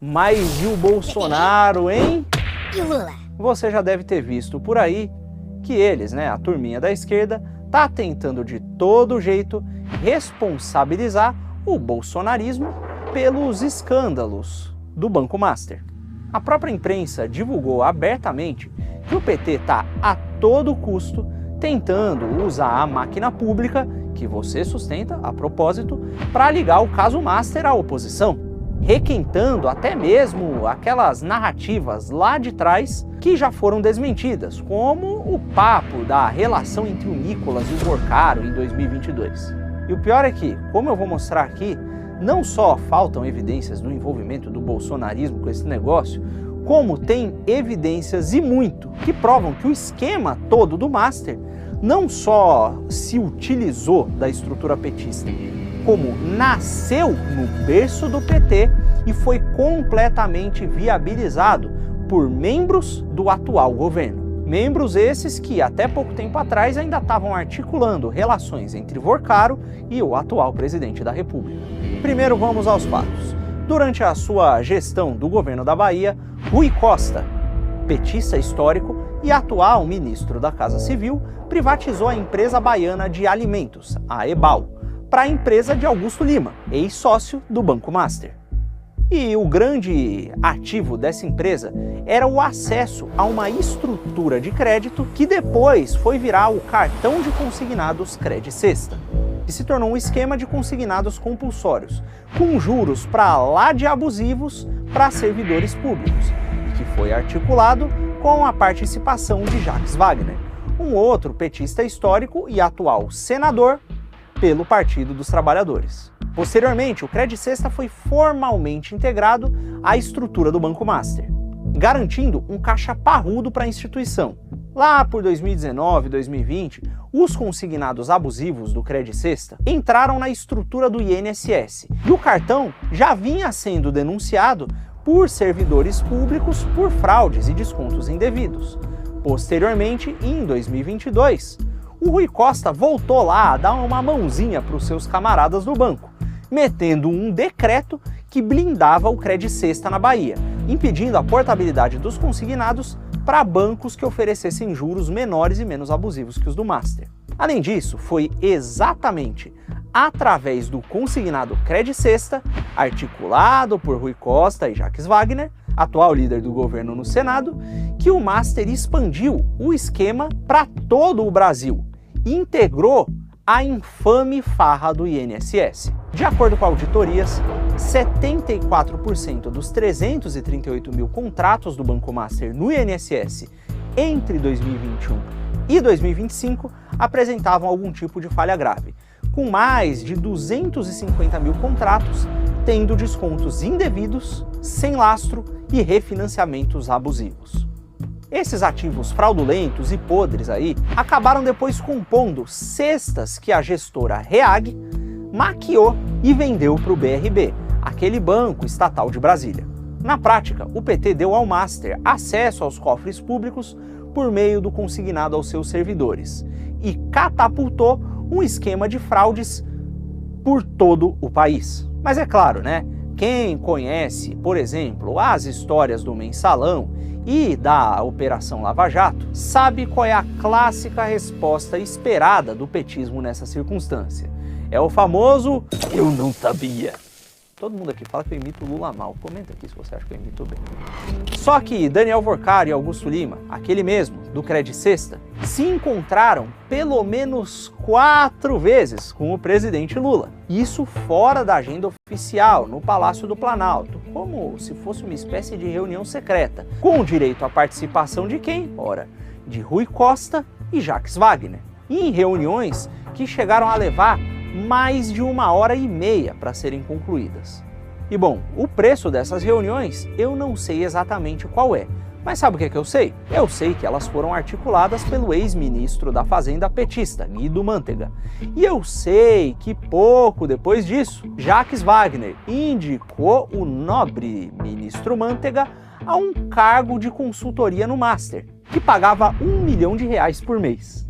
Mas e o Bolsonaro, hein? E o Lula? Você já deve ter visto por aí que eles, né, a turminha da esquerda, tá tentando de todo jeito responsabilizar o bolsonarismo pelos escândalos do Banco Master. A própria imprensa divulgou abertamente que o PT está a todo custo tentando usar a máquina pública, que você sustenta, a propósito, para ligar o caso Master à oposição, requentando até mesmo aquelas narrativas lá de trás que já foram desmentidas, como o papo da relação entre o Nicolas e o Porcaro em 2022. E o pior é que, como eu vou mostrar aqui, não só faltam evidências do envolvimento do bolsonarismo com esse negócio, como tem evidências e muito que provam que o esquema todo do Master não só se utilizou da estrutura petista, como nasceu no berço do PT e foi completamente viabilizado por membros do atual governo. Membros esses que até pouco tempo atrás ainda estavam articulando relações entre Porcaro e o atual presidente da República. Primeiro vamos aos fatos. Durante a sua gestão do governo da Bahia, Rui Costa, petista histórico e atual ministro da Casa Civil, privatizou a empresa baiana de alimentos, a EBAL, para a empresa de Augusto Lima, ex-sócio do Banco Master. E o grande ativo dessa empresa era o acesso a uma estrutura de crédito que depois foi virar o cartão de consignados Credicesta, que se tornou um esquema de consignados compulsórios, com juros para lá de abusivos para servidores públicos, e que foi articulado com a participação de Jacques Wagner, um outro petista histórico e atual senador pelo Partido dos Trabalhadores. Posteriormente, o Credicesta foi formalmente integrado à estrutura do Banco Master, garantindo um caixa parrudo para a instituição. Lá por 2019 e 2020, os consignados abusivos do Credicesta entraram na estrutura do INSS e o cartão já vinha sendo denunciado por servidores públicos por fraudes e descontos indevidos. Posteriormente, em 2022, o Rui Costa voltou lá a dar uma mãozinha para os seus camaradas do banco, metendo um decreto que blindava o Credicesta na Bahia, impedindo a portabilidade dos consignados para bancos que oferecessem juros menores e menos abusivos que os do Master. Além disso, foi exatamente através do consignado Credicesta, articulado por Rui Costa e Jacques Wagner, atual líder do governo no Senado, que o Master expandiu o esquema para todo o Brasil e integrou a infame farra do INSS. De acordo com auditorias, 74% dos 338 mil contratos do Banco Master no INSS entre 2021 e 2025 apresentavam algum tipo de falha grave, com mais de 250 mil contratos tendo descontos indevidos, sem lastro e refinanciamentos abusivos. Esses ativos fraudulentos e podres aí acabaram depois compondo cestas que a gestora REAG maquiou e vendeu para o BRB, aquele banco estatal de Brasília. Na prática, o PT deu ao Master acesso aos cofres públicos por meio do consignado aos seus servidores e catapultou um esquema de fraudes por todo o país. Mas é claro, né? Quem conhece, por exemplo, as histórias do Mensalão e da Operação Lava Jato, sabe qual é a clássica resposta esperada do petismo nessa circunstância. É o famoso "eu não sabia". Todo mundo aqui fala que eu imito o Lula mal. Comenta aqui se você acha que eu imito bem. Só que Daniel Porcaro e Augusto Lima, aquele mesmo, do Credicesta, se encontraram pelo menos 4 vezes com o presidente Lula. Isso fora da agenda oficial, no Palácio do Planalto, como se fosse uma espécie de reunião secreta, com direito à participação de quem? Ora, de Rui Costa e Jacques Wagner. E em reuniões que chegaram a levar mais de 1h30 para serem concluídas. E bom, o preço dessas reuniões eu não sei exatamente qual é, mas sabe o que é que eu sei? Eu sei que elas foram articuladas pelo ex-ministro da Fazenda petista, Guido Mantega. E eu sei que pouco depois disso, Jacques Wagner indicou o nobre ministro Mantega a um cargo de consultoria no Master, que pagava R$1 milhão por mês.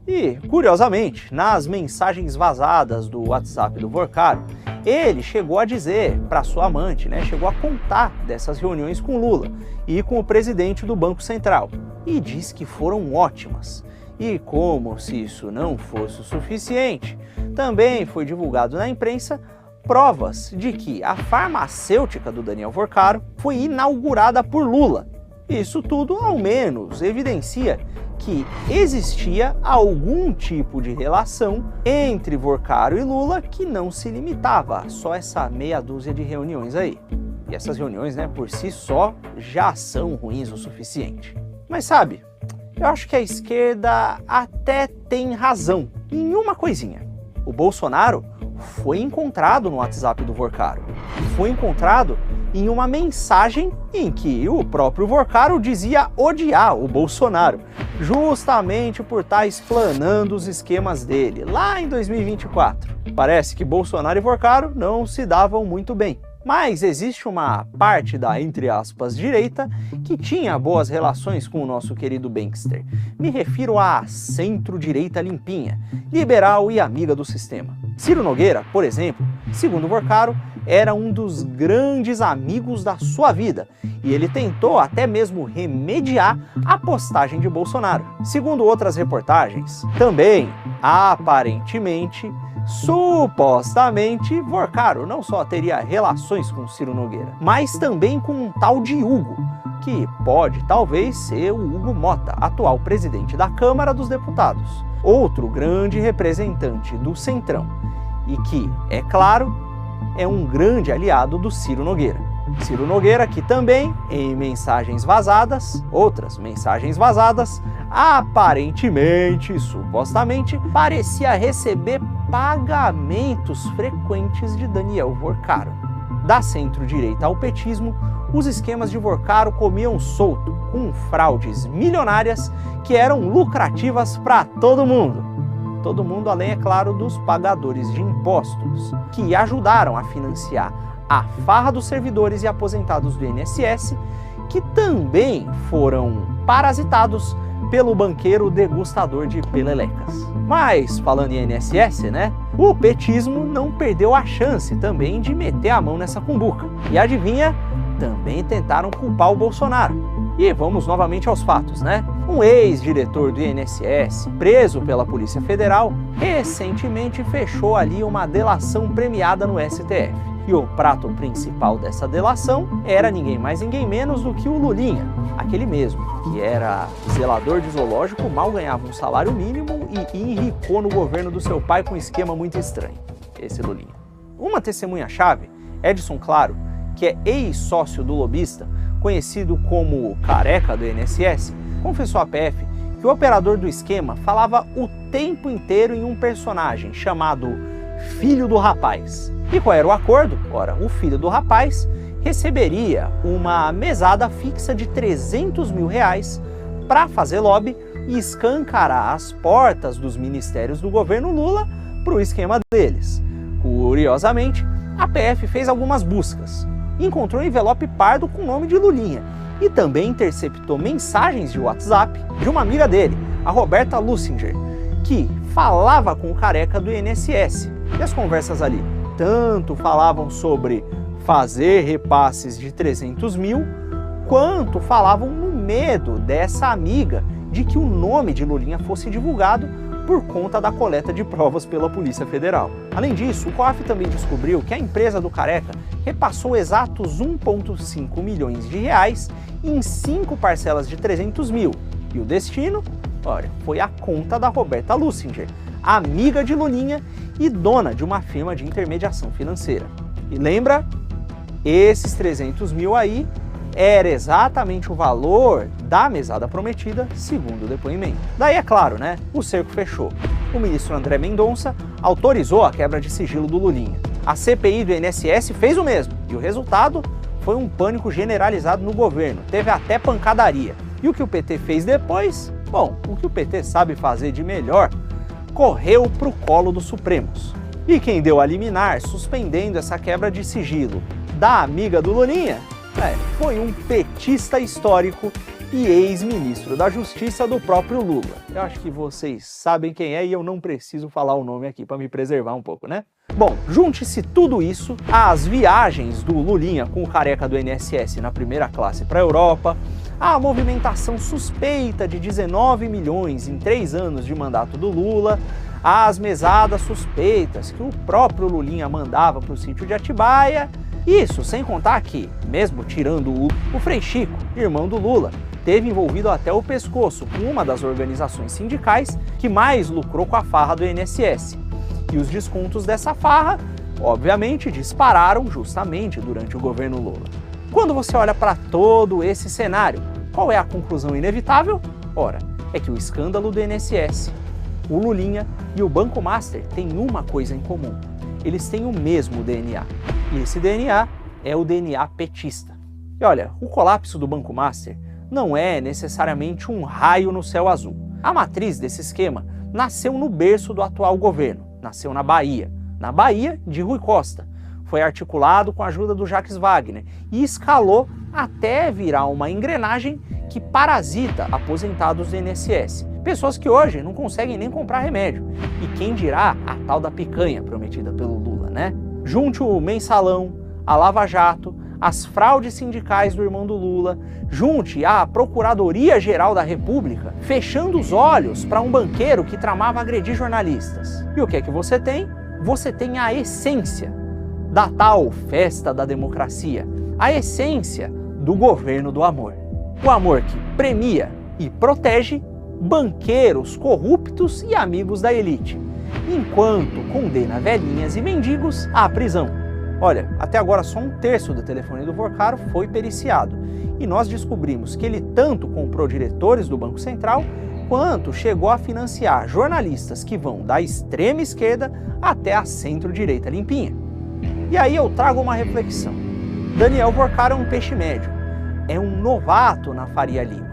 E, curiosamente, nas mensagens vazadas do WhatsApp do Vorcaro, ele chegou a dizer para sua amante, chegou a contar dessas reuniões com Lula e com o presidente do Banco Central, e diz que foram ótimas. E como se isso não fosse o suficiente, também foi divulgado na imprensa provas de que a farmacêutica do Daniel Vorcaro foi inaugurada por Lula. Isso tudo, ao menos, evidencia que existia algum tipo de relação entre Vorcaro e Lula que não se limitava a só essa meia dúzia de reuniões aí. E essas reuniões, por si só, já são ruins o suficiente. Mas sabe, eu acho que a esquerda até tem razão em uma coisinha. O Bolsonaro foi encontrado no WhatsApp do Vorcaro. Foi encontrado em uma mensagem em que o próprio Vorcaro dizia odiar o Bolsonaro, justamente por estar explanando os esquemas dele, lá em 2024. Parece que Bolsonaro e Vorcaro não se davam muito bem. Mas existe uma parte da, entre aspas, direita que tinha boas relações com o nosso querido Bankster. Me refiro à centro-direita limpinha, liberal e amiga do sistema. Ciro Nogueira, por exemplo, segundo Vorcaro, era um dos grandes amigos da sua vida, e ele tentou até mesmo remediar a postagem de Bolsonaro. Segundo outras reportagens, também, aparentemente, supostamente, Vorcaro não só teria relações com Ciro Nogueira, mas também com um tal de Hugo, que pode talvez ser o Hugo Mota, atual presidente da Câmara dos Deputados, outro grande representante do Centrão, e que, é claro, é um grande aliado do Ciro Nogueira. Ciro Nogueira que também, em mensagens vazadas, outras mensagens vazadas, aparentemente, supostamente, parecia receber pagamentos frequentes de Daniel Vorcaro. Da centro-direita ao petismo, os esquemas de Vorcaro comiam solto, com fraudes milionárias que eram lucrativas para todo mundo. Todo mundo além, é claro, dos pagadores de impostos, que ajudaram a financiar a farra dos servidores e aposentados do INSS, que também foram parasitados pelo banqueiro degustador de perelecas. Mas, falando em INSS, o petismo não perdeu a chance também de meter a mão nessa cumbuca. E adivinha? Também tentaram culpar o Bolsonaro. E vamos novamente aos fatos, Um ex-diretor do INSS, preso pela Polícia Federal, recentemente fechou ali uma delação premiada no STF. E o prato principal dessa delação era ninguém mais, ninguém menos do que o Lulinha, aquele mesmo, que era zelador de zoológico, mal ganhava um salário mínimo e enricou no governo do seu pai com um esquema muito estranho. Esse Lulinha. Uma testemunha-chave, Edson Claro, que é ex-sócio do lobista, conhecido como Careca do INSS, confessou à PF que o operador do esquema falava o tempo inteiro em um personagem chamado Filho do Rapaz. E qual era o acordo? Ora, o filho do rapaz receberia uma mesada fixa de R$300 mil para fazer lobby e escancarar as portas dos ministérios do governo Lula para o esquema deles. Curiosamente, a PF fez algumas buscas. Encontrou um envelope pardo com o nome de Lulinha e também interceptou mensagens de WhatsApp de uma amiga dele, a Roberta Lussinger, que falava com o Careca do INSS. E as conversas ali tanto falavam sobre fazer repasses de 300 mil, quanto falavam no medo dessa amiga de que o nome de Lulinha fosse divulgado por conta da coleta de provas pela Polícia Federal. Além disso, o COAF também descobriu que a empresa do Careca repassou exatos 1,5 milhões de reais em 5 parcelas de 300 mil. E o destino? Olha, foi a conta da Roberta Lussinger, amiga de Lulinha e dona de uma firma de intermediação financeira. E lembra? Esses 300 mil aí era exatamente o valor da mesada prometida, segundo o depoimento. Daí, é claro, o cerco fechou. O ministro André Mendonça autorizou a quebra de sigilo do Lulinha. A CPI do INSS fez o mesmo, e o resultado foi um pânico generalizado no governo, teve até pancadaria. E o que o PT fez depois? Bom, o que o PT sabe fazer de melhor, correu para o colo dos Supremos. E quem deu a liminar suspendendo essa quebra de sigilo da amiga do Lulinha? Foi um petista histórico e ex-ministro da Justiça do próprio Lula. Eu acho que vocês sabem quem é e eu não preciso falar o nome aqui para me preservar um pouco, né? Bom, junte-se tudo isso às viagens do Lulinha com o careca do INSS na primeira classe para a Europa, a movimentação suspeita de 19 milhões em 3 anos de mandato do Lula, as mesadas suspeitas que o próprio Lulinha mandava para o sítio de Atibaia. Isso sem contar que, mesmo tirando o Frei Chico, irmão do Lula, teve envolvido até o pescoço com uma das organizações sindicais que mais lucrou com a farra do INSS. E os descontos dessa farra, obviamente, dispararam justamente durante o governo Lula. Quando você olha para todo esse cenário, qual é a conclusão inevitável? Ora, é que o escândalo do INSS, o Lulinha e o Banco Master têm uma coisa em comum. Eles têm o mesmo DNA. E esse DNA é o DNA petista. E olha, o colapso do Banco Master não é necessariamente um raio no céu azul. A matriz desse esquema nasceu no berço do atual governo, nasceu na Bahia de Rui Costa. Foi articulado com a ajuda do Jacques Wagner e escalou até virar uma engrenagem que parasita aposentados do INSS. Pessoas que hoje não conseguem nem comprar remédio. E quem dirá a tal da picanha prometida pelo Lula, né? Junte o mensalão, a Lava Jato, as fraudes sindicais do irmão do Lula, junte a Procuradoria-Geral da República, fechando os olhos para um banqueiro que tramava agredir jornalistas. E o que é que você tem? Você tem a essência da tal festa da democracia, a essência do governo do amor. O amor que premia e protege banqueiros corruptos e amigos da elite, enquanto condena velhinhas e mendigos à prisão. Olha, até agora só 1/3 do telefone do Vorcaro foi periciado, e nós descobrimos que ele tanto comprou diretores do Banco Central, quanto chegou a financiar jornalistas que vão da extrema esquerda até a centro-direita limpinha. E aí eu trago uma reflexão. Daniel Vorcaro é um peixe médio, é um novato na Faria Lima.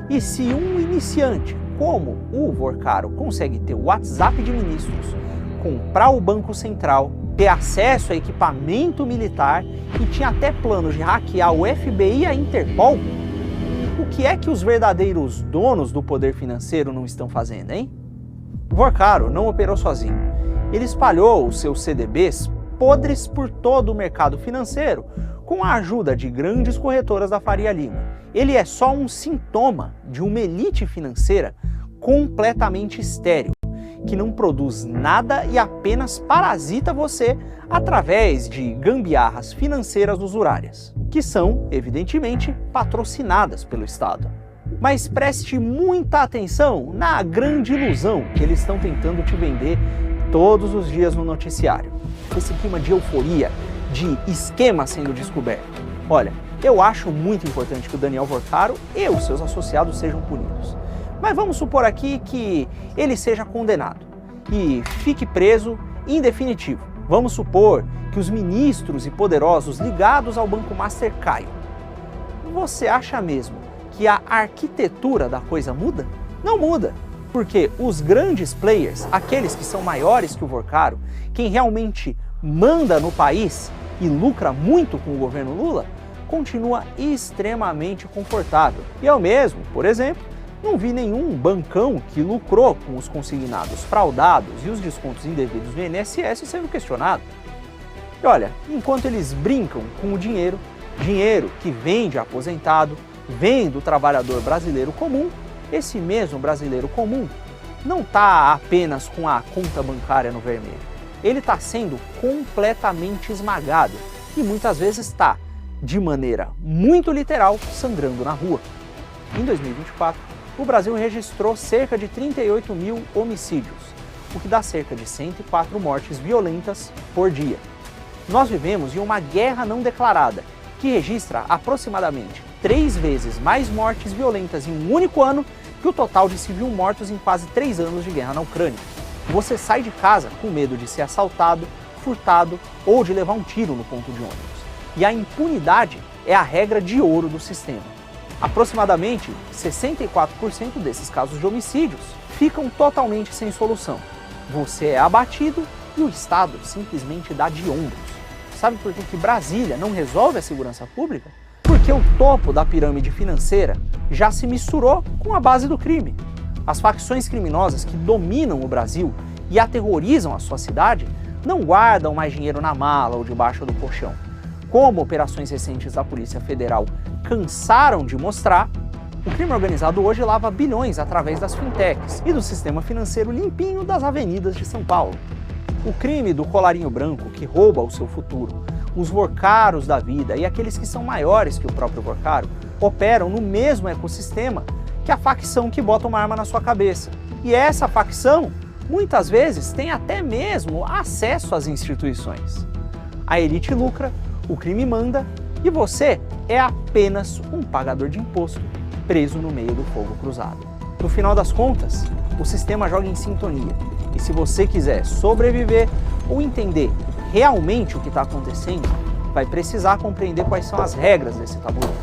E se um iniciante como o Vorcaro consegue ter o WhatsApp de ministros, comprar o Banco Central, ter acesso a equipamento militar e tinha até planos de hackear o FBI e a Interpol, o que é que os verdadeiros donos do poder financeiro não estão fazendo, hein? Vorcaro não operou sozinho. Ele espalhou os seus CDBs podres por todo o mercado financeiro com a ajuda de grandes corretoras da Faria Lima. Ele é só um sintoma de uma elite financeira completamente estéril, que não produz nada e apenas parasita você através de gambiarras financeiras usurárias, que são, evidentemente, patrocinadas pelo Estado. Mas preste muita atenção na grande ilusão que eles estão tentando te vender todos os dias no noticiário. Esse clima de euforia, de esquema sendo descoberto. Olha, eu acho muito importante que o Daniel Vorcaro e os seus associados sejam punidos. Mas vamos supor aqui que ele seja condenado e fique preso em definitivo. Vamos supor que os ministros e poderosos ligados ao Banco Master caiam. Você acha mesmo que a arquitetura da coisa muda? Não muda, porque os grandes players, aqueles que são maiores que o Vorcaro, quem realmente manda no país e lucra muito com o governo Lula, continua extremamente confortável. E eu mesmo, por exemplo, não vi nenhum bancão que lucrou com os consignados fraudados e os descontos indevidos do INSS sendo questionado. E olha, enquanto eles brincam com o dinheiro que vem de aposentado, vem do trabalhador brasileiro comum, esse mesmo brasileiro comum não está apenas com a conta bancária no vermelho. Ele está sendo completamente esmagado e muitas vezes está, de maneira muito literal, sangrando na rua. Em 2024, o Brasil registrou cerca de 38 mil homicídios, o que dá cerca de 104 mortes violentas por dia. Nós vivemos em uma guerra não declarada, que registra aproximadamente 3 vezes mais mortes violentas em um único ano que o total de civil mortos em quase 3 anos de guerra na Ucrânia. Você sai de casa com medo de ser assaltado, furtado ou de levar um tiro no ponto de ônibus. E a impunidade é a regra de ouro do sistema. Aproximadamente 64% desses casos de homicídios ficam totalmente sem solução. Você é abatido e o Estado simplesmente dá de ombros. Sabe por que Brasília não resolve a segurança pública? Porque o topo da pirâmide financeira já se misturou com a base do crime. As facções criminosas que dominam o Brasil e aterrorizam a sua cidade não guardam mais dinheiro na mala ou debaixo do colchão. Como operações recentes da Polícia Federal cansaram de mostrar, o crime organizado hoje lava bilhões através das fintechs e do sistema financeiro limpinho das avenidas de São Paulo. O crime do colarinho branco que rouba o seu futuro, os workaros da vida e aqueles que são maiores que o próprio workaro operam no mesmo ecossistema que a facção que bota uma arma na sua cabeça. E essa facção, muitas vezes, tem até mesmo acesso às instituições. A elite lucra, o crime manda e você é apenas um pagador de imposto preso no meio do fogo cruzado. No final das contas, o sistema joga em sintonia. E se você quiser sobreviver ou entender realmente o que está acontecendo, vai precisar compreender quais são as regras desse tabuleiro.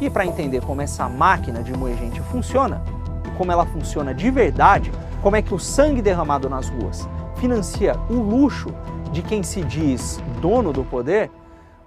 E para entender como essa máquina de moer gente funciona, e como ela funciona de verdade, como é que o sangue derramado nas ruas financia o luxo de quem se diz dono do poder,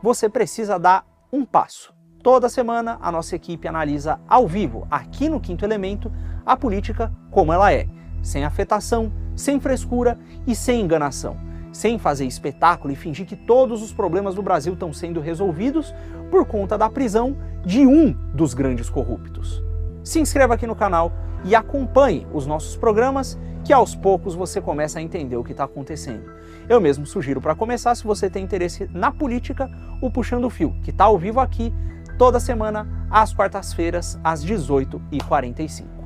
você precisa dar um passo. Toda semana a nossa equipe analisa ao vivo, aqui no Quinto Elemento, a política como ela é, sem afetação, sem frescura e sem enganação, sem fazer espetáculo e fingir que todos os problemas do Brasil estão sendo resolvidos por conta da prisão de um dos grandes corruptos. Se inscreva aqui no canal e acompanhe os nossos programas, que aos poucos você começa a entender o que está acontecendo. Eu mesmo sugiro para começar, se você tem interesse na política, o Puxando o Fio, que está ao vivo aqui toda semana, às quartas-feiras, às 18h45.